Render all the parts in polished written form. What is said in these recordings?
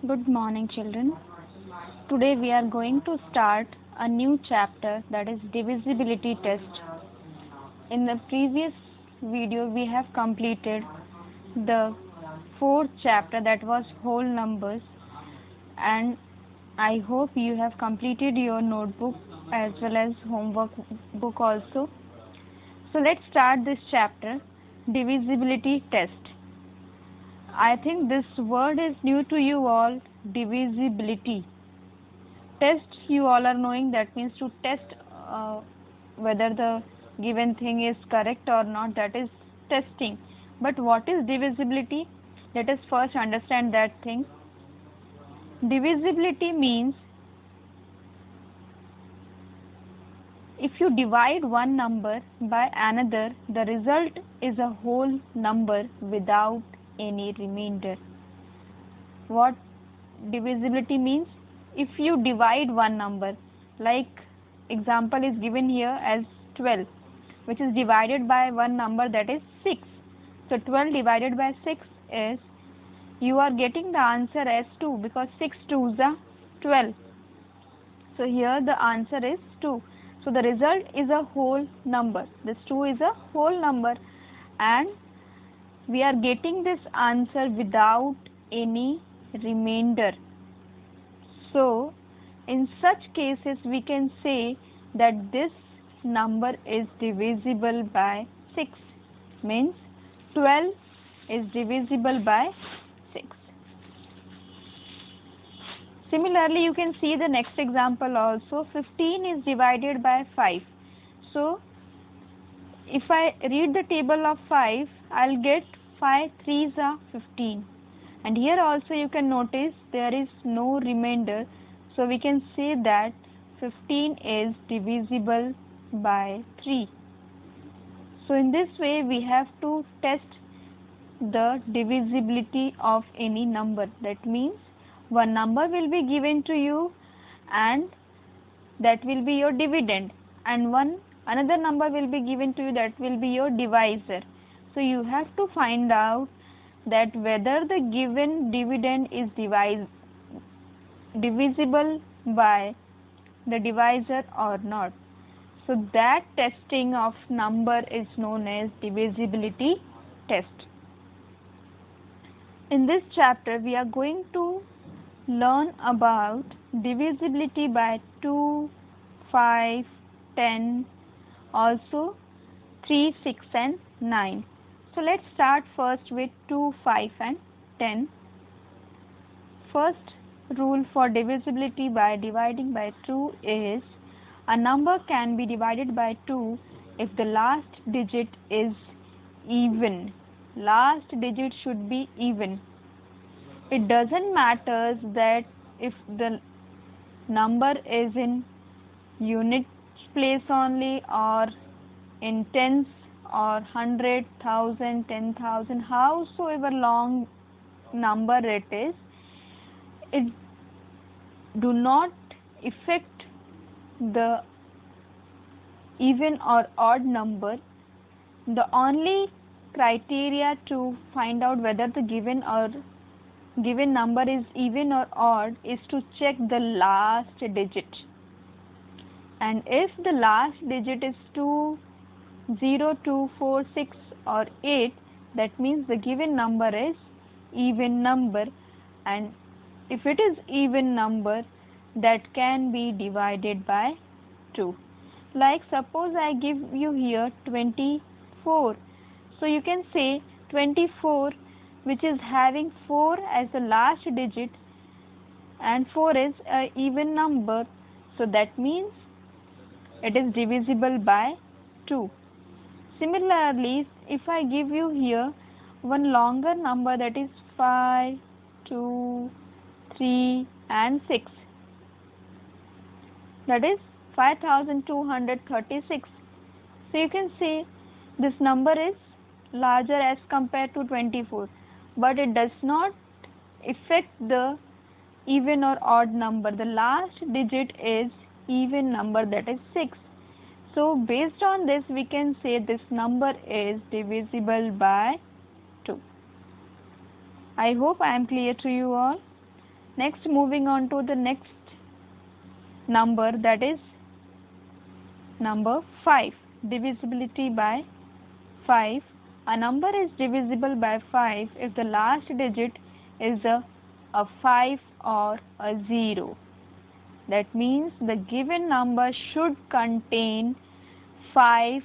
Good morning, children. Today we are going to start a new chapter, that is divisibility test. In the previous video we have completed the fourth chapter, that was whole numbers, and I hope you have completed your notebook as well as homework book also. So let's start this chapter, divisibility test. I think this word is new to you all, divisibility. Test, you all are knowing, that means to test whether the given thing is correct or not, that is testing. But what is divisibility? Let us first understand that thing. Divisibility means if you divide one number by another, the result is a whole number without any remainder. What divisibility means? If you divide one number, like example is given here as 12, which is divided by one number, that is 6. So 12 divided by 6 is, you are getting the answer as 2, because 6 2s are 12. So here the answer is 2. So the result is a whole number. This 2 is a whole number, and we are getting this answer without any remainder. So in such cases we can say that this number is divisible by 6, means 12 is divisible by 6. Similarly, you can see the next example also. 15 is divided by 5. So if I read the table of 5, I'll get 5 3s are 15. And here also you can notice there is no remainder. So we can say that 15 is divisible by 3. So in this way we have to test the divisibility of any number. That means one number will be given to you and that will be your dividend, and another number will be given to you, that will be your divisor. So you have to find out that whether the given dividend is divisible by the divisor or not. So that testing of number is known as divisibility test. In this chapter we are going to learn about divisibility by 2, 5, 10, also 3, 6 and 9. So let's start first with 2, 5 and 10. First rule for divisibility by dividing by 2 is, a number can be divided by 2 if the last digit is even. Last digit should be even. It doesn't matter that if the number is in unit place only, or in tens, or 100, 1000, 10,000, howsoever long number it is, it do not affect the even or odd number. The only criteria to find out whether the given number is even or odd is to check the last digit. And if the last digit is 2, 0, 2, 4, 6 or 8, that means the given number is even number, and if it is even number, that can be divided by 2. Like suppose I give you here 24. So you can say 24, which is having 4 as the last digit, and 4 is an even number, so that means it is divisible by 2. Similarly, if I give you here one longer number, that is 5, 2, 3 and 6, that is 5236. So you can say this number is larger as compared to 24, but it does not affect the even or odd number. The last digit is even number, that is 6. So based on this we can say this number is divisible by 2. I hope I am clear to you all. Next, moving on to the next number, that is number 5, divisibility by 5. A number is divisible by 5 if the last digit is a 5 or a 0. That means the given number should contain 5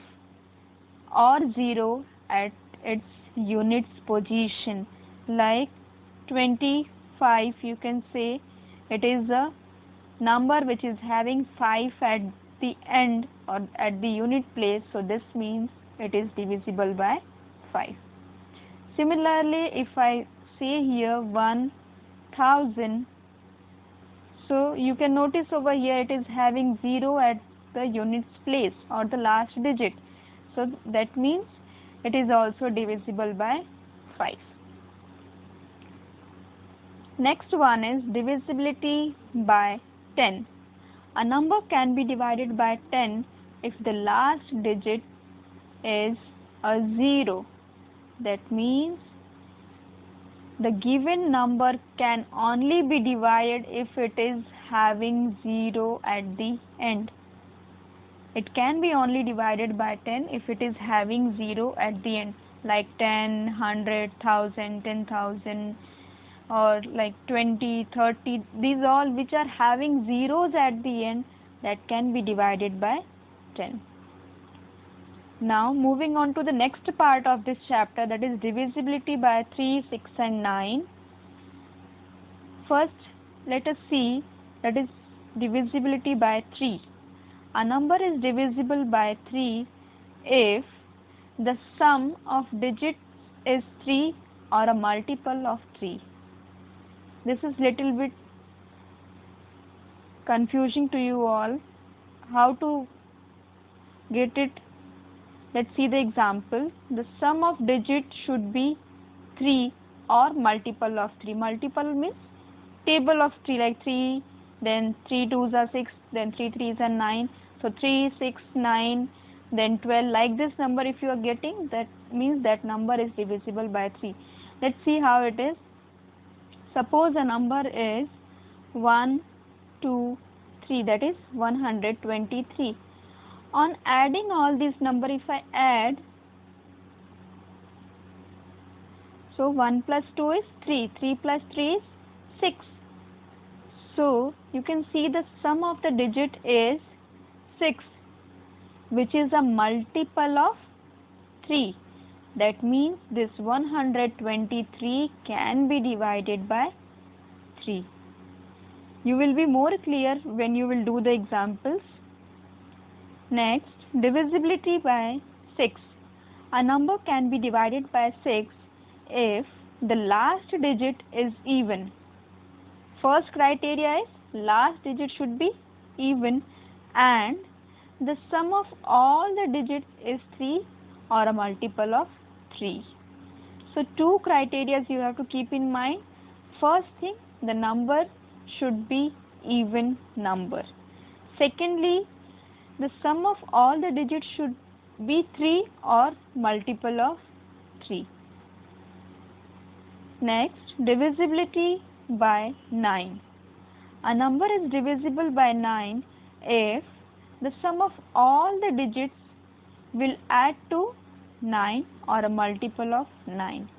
or 0 at its units position. Like 25, you can say it is a number which is having 5 at the end or at the unit place, so this means it is divisible by 5. Similarly, if I say here 1000, so you can notice over here it is having 0 at the units place or the last digit, so that means it is also divisible by 5. Next one is divisibility by 10. A number can be divided by 10 if the last digit is a 0. That means the given number can only be divided if it is having 0 at the end. It can be only divided by 10 if it is having 0 at the end, like 10, 100, 1000, 10,000, or like 20, 30, these all which are having zeros at the end, that can be divided by 10. Now moving on to the next part of this chapter, that is divisibility by 3, 6 and 9. First let us see, that is divisibility by 3. A number is divisible by 3 if the sum of digits is 3 or a multiple of 3. This is little bit confusing to you all. How to get it? Let's see the example. The sum of digits should be 3 or multiple of 3. Multiple means table of 3, like 3, then 3 2s are 6, then 3 3s are 9. So 3, 6, 9, then 12. Like this number if you are getting, that means that number is divisible by 3. Let's see how it is. Suppose a number is 1, 2, 3, that is 123. On adding all these numbers, if I add, so 1 plus 2 is 3, 3 plus 3 is 6. So you can see the sum of the digit is 6, which is a multiple of 3. That means this 123 can be divided by 3. You will be more clear when you will do the examples. Next, divisibility by 6. A number can be divided by 6 if the last digit is even. First criteria is last digit should be even and the sum of all the digits is 3 or a multiple of 3. So two criteria you have to keep in mind. First thing, the number should be even number. Secondly, the sum of all the digits should be 3 or multiple of 3. Next, divisibility by 9. A number is divisible by 9 if the sum of all the digits will add to 9 or a multiple of 9.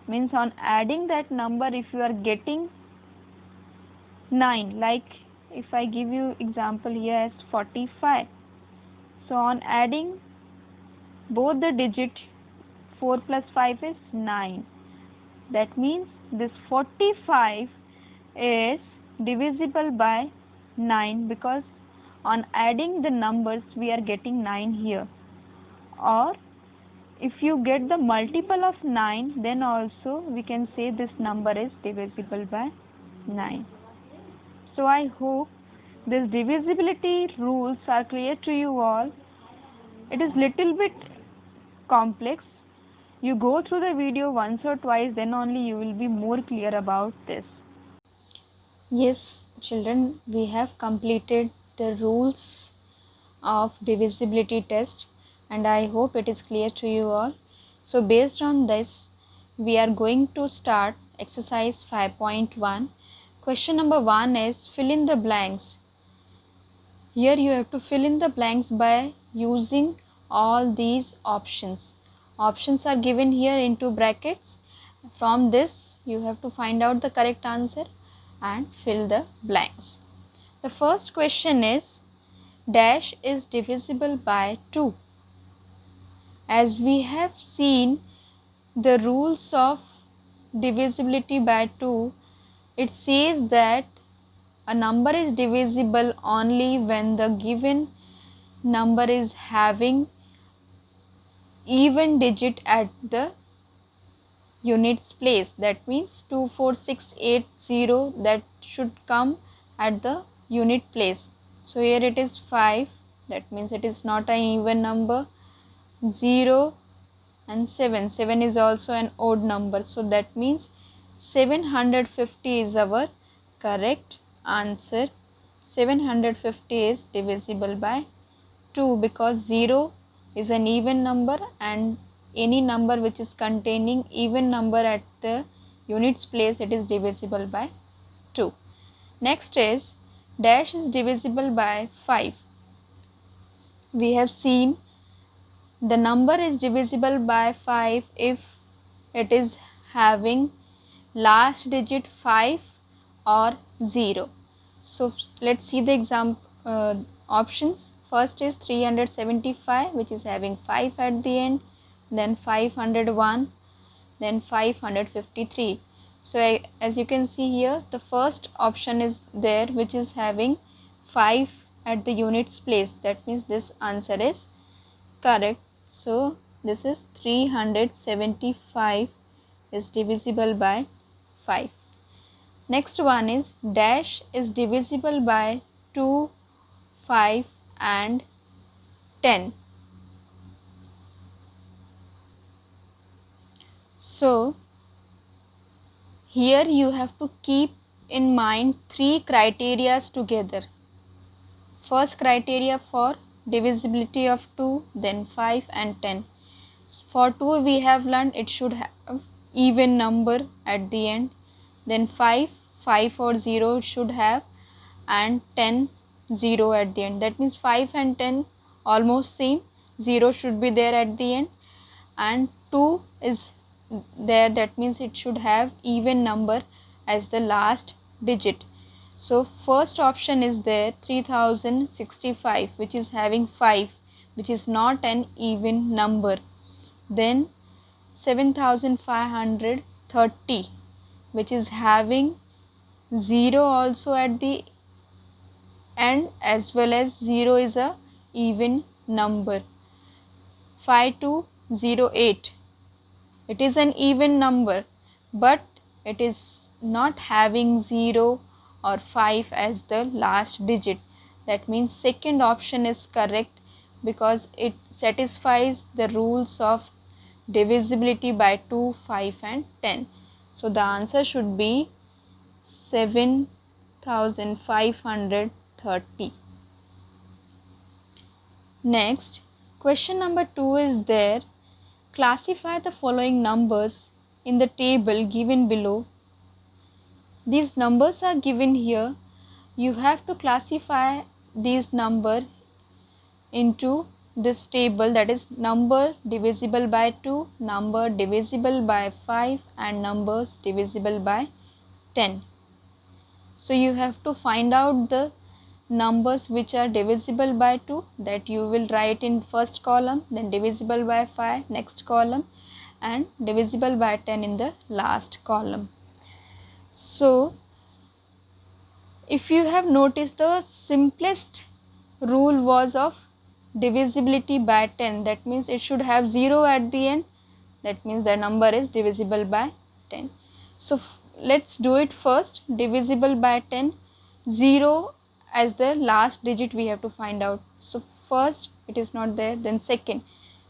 Means on adding that number, if you are getting 9, like if I give you example here as 45. So on adding both the digit, 4 plus 5 is 9. That means this 45 is divisible by 9 because on adding the numbers we are getting 9 here. Or if you get the multiple of 9, then also we can say this number is divisible by 9. So I hope these divisibility rules are clear to you all. It is little bit complex. You go through the video once or twice, then only you will be more clear about this. Yes, children, we have completed the rules of divisibility test and I hope it is clear to you all. So based on this, we are going to start exercise 5.1. Question number 1 is fill in the blanks. Here you have to fill in the blanks by using all these options. Options are given here into brackets. From this you have to find out the correct answer and fill the blanks. The first question is dash is divisible by 2. As we have seen the rules of divisibility by 2, it says that a number is divisible only when the given number is having even digit at the units place. That means 24680, that should come at the unit place. So here it is 5, that means it is not an even number. 0 and 7, 7 is also an odd number, so that means 750 is our correct answer. 750 is divisible by 2 because 0 is an even number and any number which is containing even number at the units place, it is divisible by 2. Next is dash is divisible by 5. We have seen the number is divisible by 5 if it is having last digit 5 or 0. So let's see the example options. First is 375, which is having 5 at the end, then 501, then 553. So as you can see here, the first option is there which is having 5 at the units place. That means this answer is correct. So this is 375 is divisible by 5. Next one is dash is divisible by 2, 5 and 10. So here you have to keep in mind 3 criteria together. First criteria for divisibility of 2, then 5 and 10. For 2 we have learned it should have even number at the end, then 5 or 0 should have, and 10 0 at the end. That means 5 and 10 almost same, 0 should be there at the end, and 2 is there, that means it should have even number as the last digit. So first option is there 3065, which is having 5, which is not an even number. Then 7530, which is having 0 also at the end as well as 0 is a even number. 5208, it is an even number but it is not having 0 or 5 as the last digit. That means second option is correct because it satisfies the rules of divisibility by 2, 5 and 10. So the answer should be 7530. Next, question number 2 is there. Classify the following numbers in the table given below. These numbers are given here. You have to classify these numbers into this table, that is number divisible by 2, number divisible by 5 and numbers divisible by 10. So you have to find out the numbers which are divisible by 2, that you will write in first column, then divisible by 5 next column and divisible by 10 in the last column. So if you have noticed, the simplest rule was of divisibility by 10, that means it should have 0 at the end, that means the number is divisible by 10. So let's do it first. Divisible by 10, 0 as the last digit we have to find out. So first it is not there, then second.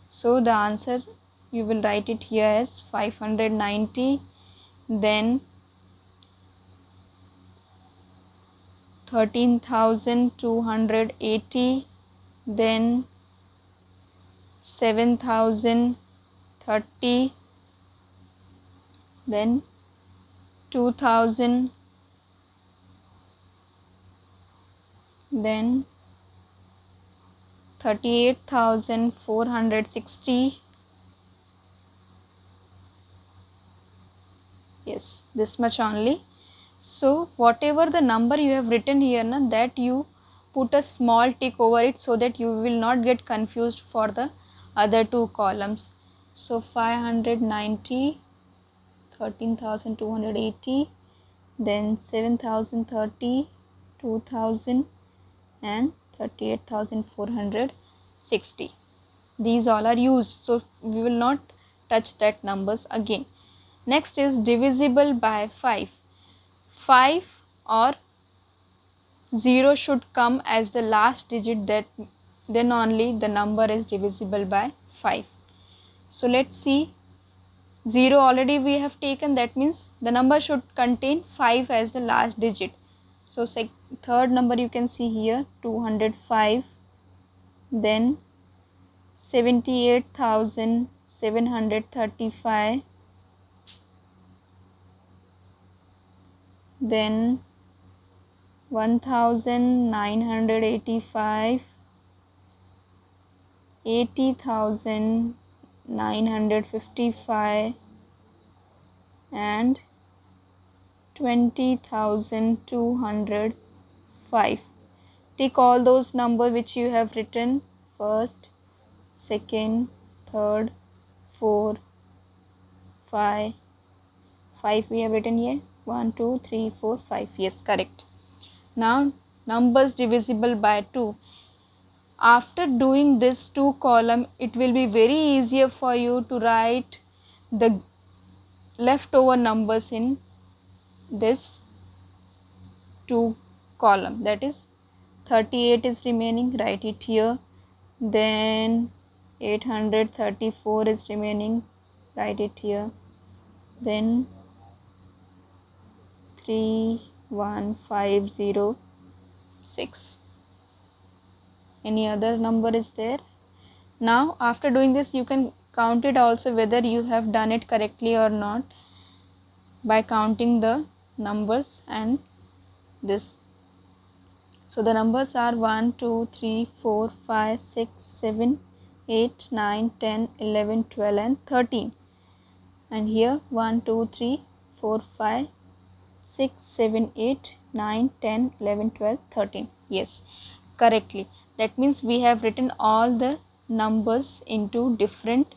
So the answer you will write it here as 590, then 13,280, then 7,030, then 2,000, then 38,460. Yes, this much only. So whatever the number you have written here, that you put a small tick over it so that you will not get confused for the other two columns. So 590, 13,280, then 7,030, 2,000 and 38,460. These all are used, so we will not touch that numbers again. Next is divisible by 5. 5 or 0 should come as the last digit, then only the number is divisible by 5. So let's see, 0 already we have taken, that means the number should contain 5 as the last digit. So third number you can see here, 205, then 78,735, then 1,985, 80,955 and 20,205. Take all those numbers which you have written, first, second, third, 4, 5 we have written here, 1, 2, 3, 4, 5. Yes, correct. Now numbers divisible by 2. After doing this 2 column, it will be very easier for you to write the leftover numbers in this 2 column. That is 38 is remaining, write it here. Then 834 is remaining, write it here. Then 31506. Any other number is there? Now after doing this, you can count it also whether you have done it correctly or not by counting the numbers and this. So the numbers are 1, 2, 3, 4, 5, 6, 7, 8, 9, 10, 11, 12 and 13. And here 1, 2, 3, 4, 5, 6, 7, 8, 9, 10, 11, 12, 13. Yes, correctly. That means we have written all the numbers into different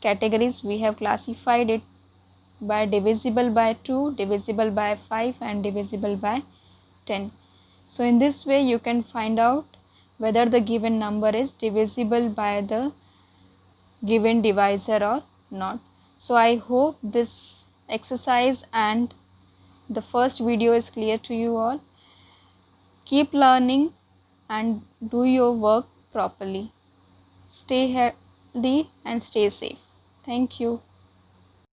categories. We have classified it by divisible by 2, divisible by 5 and divisible by 10. So in this way you can find out whether the given number is divisible by the given divisor or not. So I hope this exercise and the first video is clear to you all. Keep learning and do your work properly. Stay healthy and stay safe. Thank you.